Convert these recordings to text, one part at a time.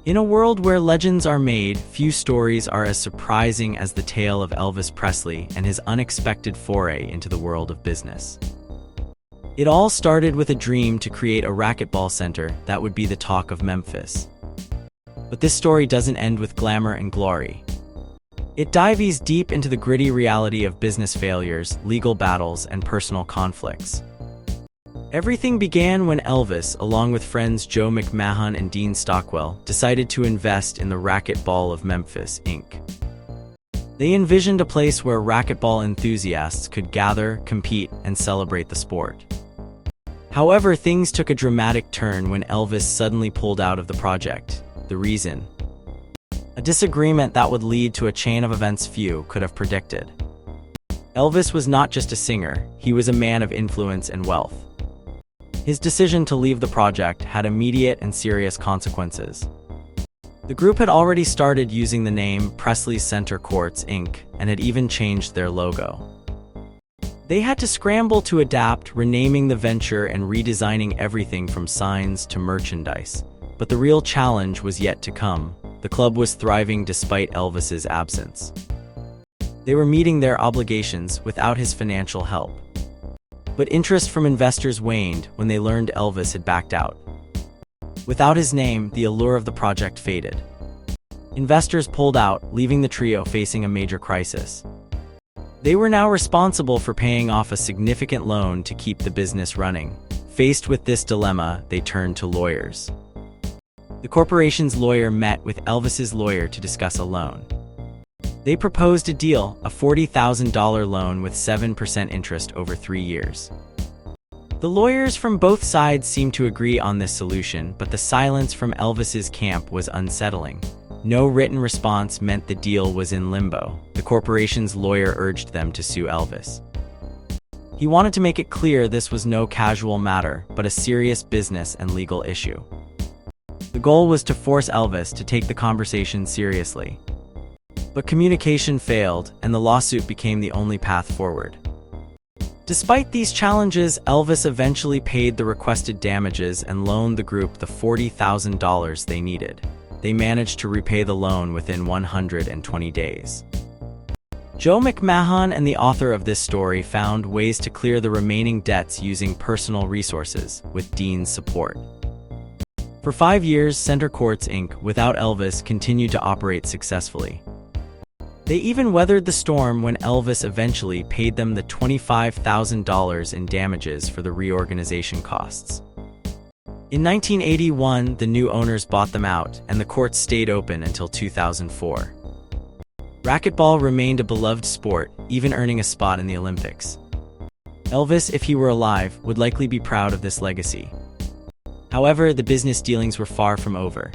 In a world where legends are made, few stories are as surprising as the tale of Elvis Presley and his unexpected foray into the world of business. It all started with a dream to create a racquetball center that would be the talk of Memphis. But this story doesn't end with glamour and glory. It dives deep into the gritty reality of business failures, legal battles, and personal conflicts. Everything began when Elvis, along with friends Joe McMahon and Dean Stockwell, decided to invest in the Racquet Ball of Memphis, Inc. They envisioned a place where racquetball enthusiasts could gather, compete, and celebrate the sport. However, things took a dramatic turn when Elvis suddenly pulled out of the project. The reason? A disagreement that would lead to a chain of events few could have predicted. Elvis was not just a singer, he was a man of influence and wealth. His decision to leave the project had immediate and serious consequences. The group had already started using the name Presley's Center Courts, Inc., and had even changed their logo. They had to scramble to adapt, renaming the venture and redesigning everything from signs to merchandise. But the real challenge was yet to come. The club was thriving despite Elvis's absence. They were meeting their obligations without his financial help. But interest from investors waned when they learned Elvis had backed out. Without his name, the allure of the project faded. Investors pulled out, leaving the trio facing a major crisis. They were now responsible for paying off a significant loan to keep the business running. Faced with this dilemma, they turned to lawyers. The corporation's lawyer met with Elvis's lawyer to discuss a loan. They proposed a deal, a $40,000 loan with 7% interest over 3 years. The lawyers from both sides seemed to agree on this solution, but the silence from Elvis's camp was unsettling. No written response meant the deal was in limbo. The corporation's lawyer urged them to sue Elvis. He wanted to make it clear this was no casual matter, but a serious business and legal issue. The goal was to force Elvis to take the conversation seriously. But communication failed, and the lawsuit became the only path forward. Despite these challenges, Elvis eventually paid the requested damages and loaned the group the $40,000 they needed. They managed to repay the loan within 120 days. Joe McMahon and the author of this story found ways to clear the remaining debts using personal resources, with Dean's support. For 5 years, Center Courts, Inc., without Elvis, continued to operate successfully. They even weathered the storm when Elvis eventually paid them the $25,000 in damages for the reorganization costs. In 1981, the new owners bought them out, and the courts stayed open until 2004. Racquetball remained a beloved sport, even earning a spot in the Olympics. Elvis, if he were alive, would likely be proud of this legacy. However, the business dealings were far from over.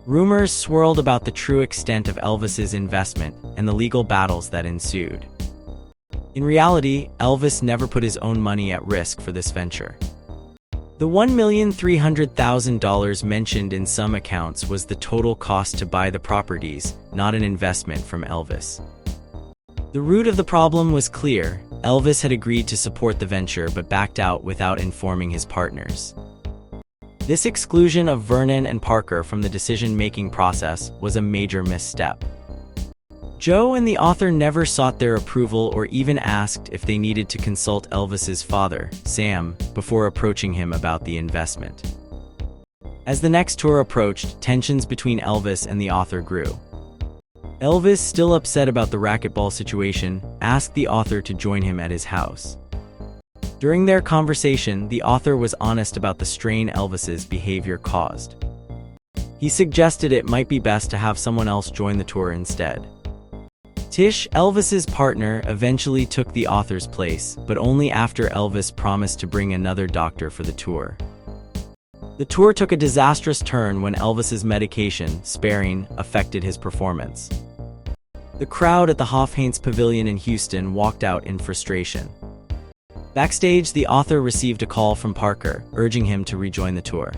Rumors swirled about the true extent of Elvis's investment and the legal battles that ensued. In reality, Elvis never put his own money at risk for this venture. The $1,300,000 mentioned in some accounts was the total cost to buy the properties, not an investment from Elvis. The root of the problem was clear. Elvis had agreed to support the venture but backed out without informing his partners. This exclusion of Vernon and Parker from the decision-making process was a major misstep. Joe and the author never sought their approval or even asked if they needed to consult Elvis's father, Sam, before approaching him about the investment. As the next tour approached, tensions between Elvis and the author grew. Elvis, still upset about the racquetball situation, asked the author to join him at his house. During their conversation, the author was honest about the strain Elvis's behavior caused. He suggested it might be best to have someone else join the tour instead. Tish, Elvis's partner, eventually took the author's place, but only after Elvis promised to bring another doctor for the tour. The tour took a disastrous turn when Elvis's medication, sparing, affected his performance. The crowd at the Hofheinz Pavilion in Houston walked out in frustration. Backstage, the author received a call from Parker, urging him to rejoin the tour.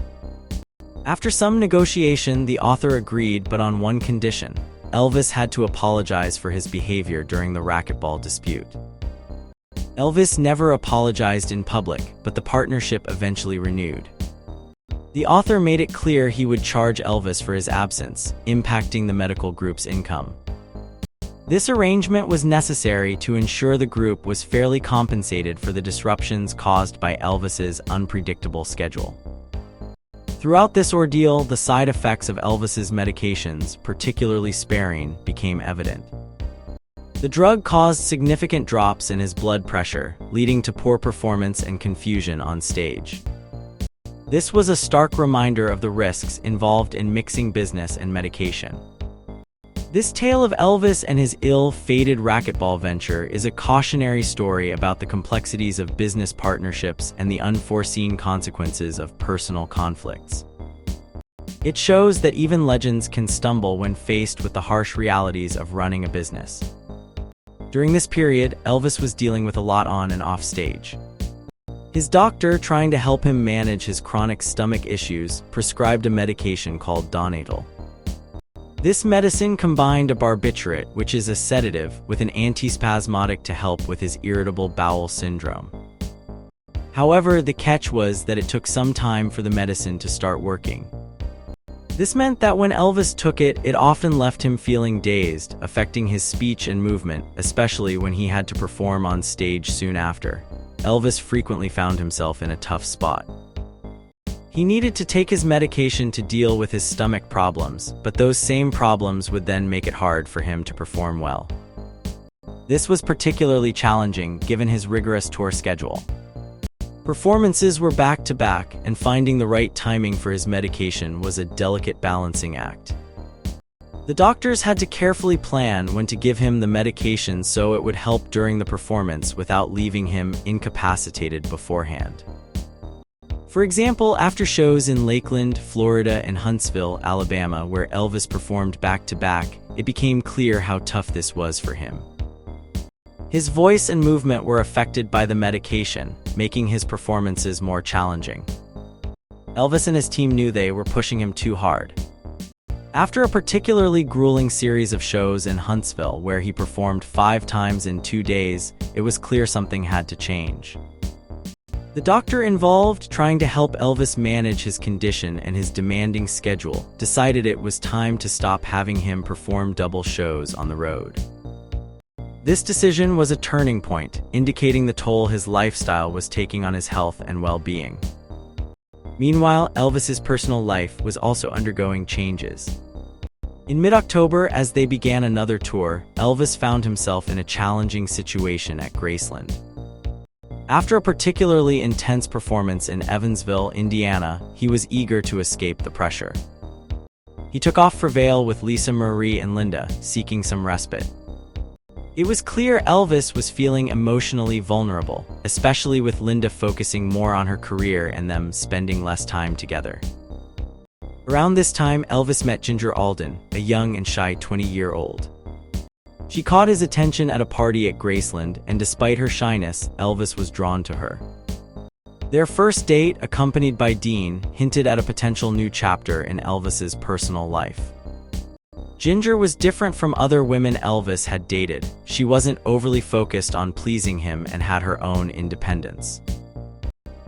After some negotiation, the author agreed, but on one condition: Elvis had to apologize for his behavior during the racquetball dispute. Elvis never apologized in public, but the partnership eventually renewed. The author made it clear he would charge Elvis for his absence, impacting the medical group's income. This arrangement was necessary to ensure the group was fairly compensated for the disruptions caused by Elvis's unpredictable schedule. Throughout this ordeal, the side effects of Elvis's medications, particularly sparing, became evident. The drug caused significant drops in his blood pressure, leading to poor performance and confusion on stage. This was a stark reminder of the risks involved in mixing business and medication. This tale of Elvis and his ill-fated racquetball venture is a cautionary story about the complexities of business partnerships and the unforeseen consequences of personal conflicts. It shows that even legends can stumble when faced with the harsh realities of running a business. During this period, Elvis was dealing with a lot on and off stage. His doctor, trying to help him manage his chronic stomach issues, prescribed a medication called Donatal. This medicine combined a barbiturate, which is a sedative, with an antispasmodic to help with his irritable bowel syndrome. However, the catch was that it took some time for the medicine to start working. This meant that when Elvis took it, it often left him feeling dazed, affecting his speech and movement, especially when he had to perform on stage soon after. Elvis frequently found himself in a tough spot. He needed to take his medication to deal with his stomach problems, but those same problems would then make it hard for him to perform well. This was particularly challenging given his rigorous tour schedule. Performances were back-to-back, and finding the right timing for his medication was a delicate balancing act. The doctors had to carefully plan when to give him the medication so it would help during the performance without leaving him incapacitated beforehand. For example, after shows in Lakeland, Florida, and Huntsville, Alabama, where Elvis performed back-to-back, it became clear how tough this was for him. His voice and movement were affected by the medication, making his performances more challenging. Elvis and his team knew they were pushing him too hard. After a particularly grueling series of shows in Huntsville, where he performed 5 times in 2 days, it was clear something had to change. The doctor involved, trying to help Elvis manage his condition and his demanding schedule, decided it was time to stop having him perform double shows on the road. This decision was a turning point, indicating the toll his lifestyle was taking on his health and well-being. Meanwhile, Elvis's personal life was also undergoing changes. In mid-October, as they began another tour, Elvis found himself in a challenging situation at Graceland. After a particularly intense performance in Evansville, Indiana, he was eager to escape the pressure. He took off for Vail with Lisa Marie and Linda, seeking some respite. It was clear Elvis was feeling emotionally vulnerable, especially with Linda focusing more on her career and them spending less time together. Around this time, Elvis met Ginger Alden, a young and shy 20-year-old. She caught his attention at a party at Graceland, and despite her shyness, Elvis was drawn to her. Their first date, accompanied by Dean, hinted at a potential new chapter in Elvis's personal life. Ginger was different from other women Elvis had dated. She wasn't overly focused on pleasing him and had her own independence.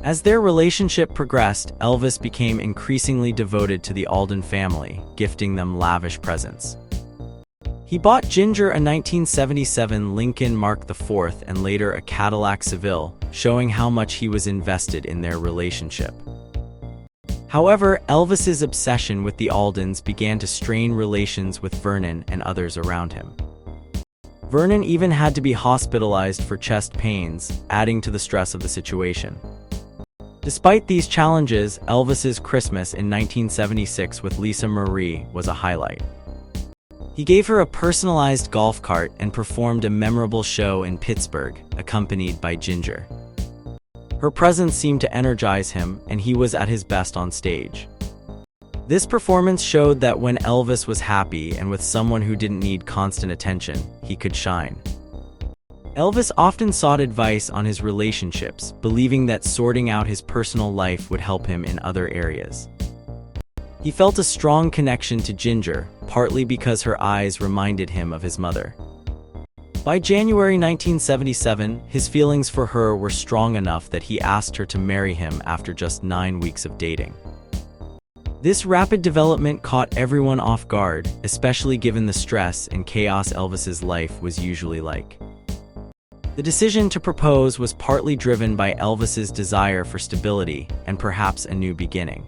As their relationship progressed, Elvis became increasingly devoted to the Alden family, gifting them lavish presents. He bought Ginger a 1977 Lincoln Mark IV and later a Cadillac Seville, showing how much he was invested in their relationship. However, Elvis's obsession with the Aldens began to strain relations with Vernon and others around him. Vernon even had to be hospitalized for chest pains, adding to the stress of the situation. Despite these challenges, Elvis's Christmas in 1976 with Lisa Marie was a highlight. He gave her a personalized golf cart and performed a memorable show in Pittsburgh, accompanied by Ginger. Her presence seemed to energize him, and he was at his best on stage. This performance showed that when Elvis was happy and with someone who didn't need constant attention, he could shine. Elvis often sought advice on his relationships, believing that sorting out his personal life would help him in other areas. He felt a strong connection to Ginger, partly because her eyes reminded him of his mother. By January 1977, his feelings for her were strong enough that he asked her to marry him after just 9 weeks of dating. This rapid development caught everyone off guard, especially given the stress and chaos Elvis's life was usually like. The decision to propose was partly driven by Elvis's desire for stability and perhaps a new beginning.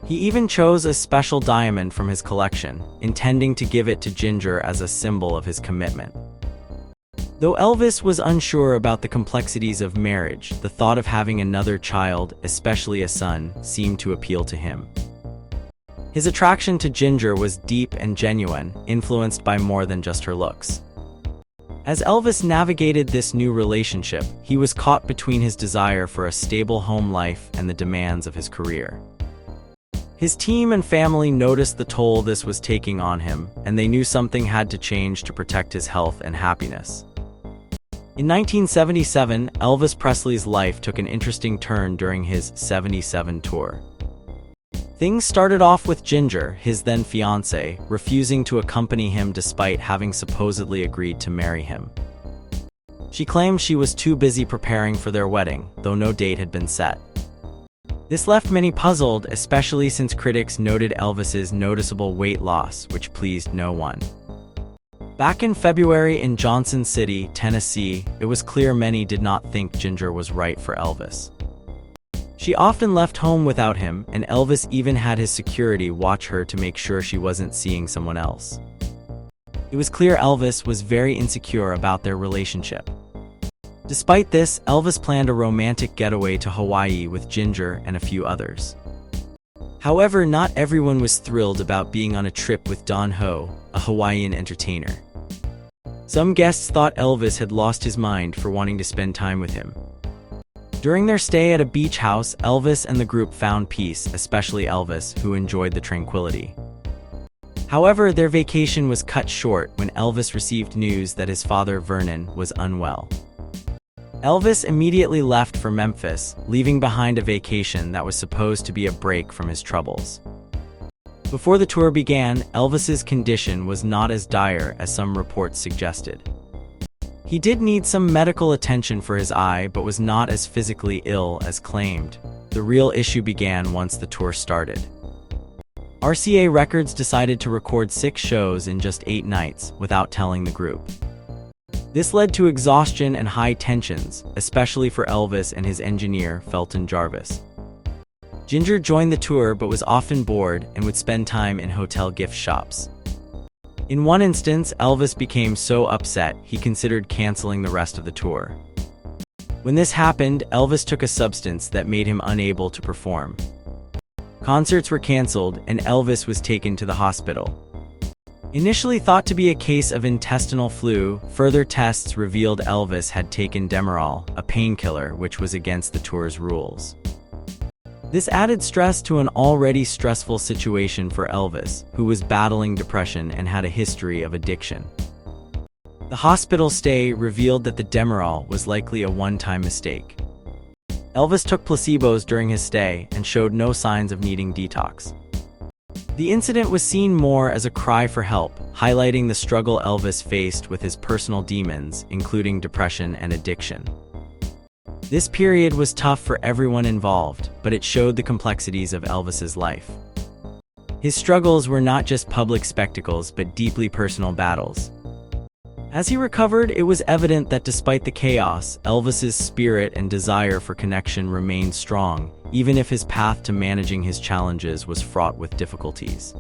He even chose a special diamond from his collection, intending to give it to Ginger as a symbol of his commitment. Though Elvis was unsure about the complexities of marriage, the thought of having another child, especially a son, seemed to appeal to him. His attraction to Ginger was deep and genuine, influenced by more than just her looks. As Elvis navigated this new relationship, he was caught between his desire for a stable home life and the demands of his career. His team and family noticed the toll this was taking on him, and they knew something had to change to protect his health and happiness. In 1977, Elvis Presley's life took an interesting turn during his 77 tour. Things started off with Ginger, his then fiancée, refusing to accompany him despite having supposedly agreed to marry him. She claimed she was too busy preparing for their wedding, though no date had been set. This left many puzzled, especially since critics noted Elvis's noticeable weight loss, which pleased no one. Back in February in Johnson City, Tennessee, it was clear many did not think Ginger was right for Elvis. She often left home without him, and Elvis even had his security watch her to make sure she wasn't seeing someone else. It was clear Elvis was very insecure about their relationship. Despite this, Elvis planned a romantic getaway to Hawaii with Ginger and a few others. However, not everyone was thrilled about being on a trip with Don Ho, a Hawaiian entertainer. Some guests thought Elvis had lost his mind for wanting to spend time with him. During their stay at a beach house, Elvis and the group found peace, especially Elvis, who enjoyed the tranquility. However, their vacation was cut short when Elvis received news that his father, Vernon, was unwell. Elvis immediately left for Memphis, leaving behind a vacation that was supposed to be a break from his troubles. Before the tour began, Elvis's condition was not as dire as some reports suggested. He did need some medical attention for his eye, but was not as physically ill as claimed. The real issue began once the tour started. RCA Records decided to record 6 shows in just 8 nights, without telling the group. This led to exhaustion and high tensions, especially for Elvis and his engineer, Felton Jarvis. Ginger joined the tour but was often bored and would spend time in hotel gift shops. In one instance, Elvis became so upset he considered canceling the rest of the tour. When this happened, Elvis took a substance that made him unable to perform. Concerts were canceled and Elvis was taken to the hospital. Initially thought to be a case of intestinal flu, further tests revealed Elvis had taken Demerol, a painkiller which was against the tour's rules. This added stress to an already stressful situation for Elvis, who was battling depression and had a history of addiction. The hospital stay revealed that the Demerol was likely a one-time mistake. Elvis took placebos during his stay and showed no signs of needing detox. The incident was seen more as a cry for help, highlighting the struggle Elvis faced with his personal demons, including depression and addiction. This period was tough for everyone involved, but it showed the complexities of Elvis's life. His struggles were not just public spectacles but deeply personal battles. As he recovered, it was evident that despite the chaos, Elvis's spirit and desire for connection remained strong, even if his path to managing his challenges was fraught with difficulties.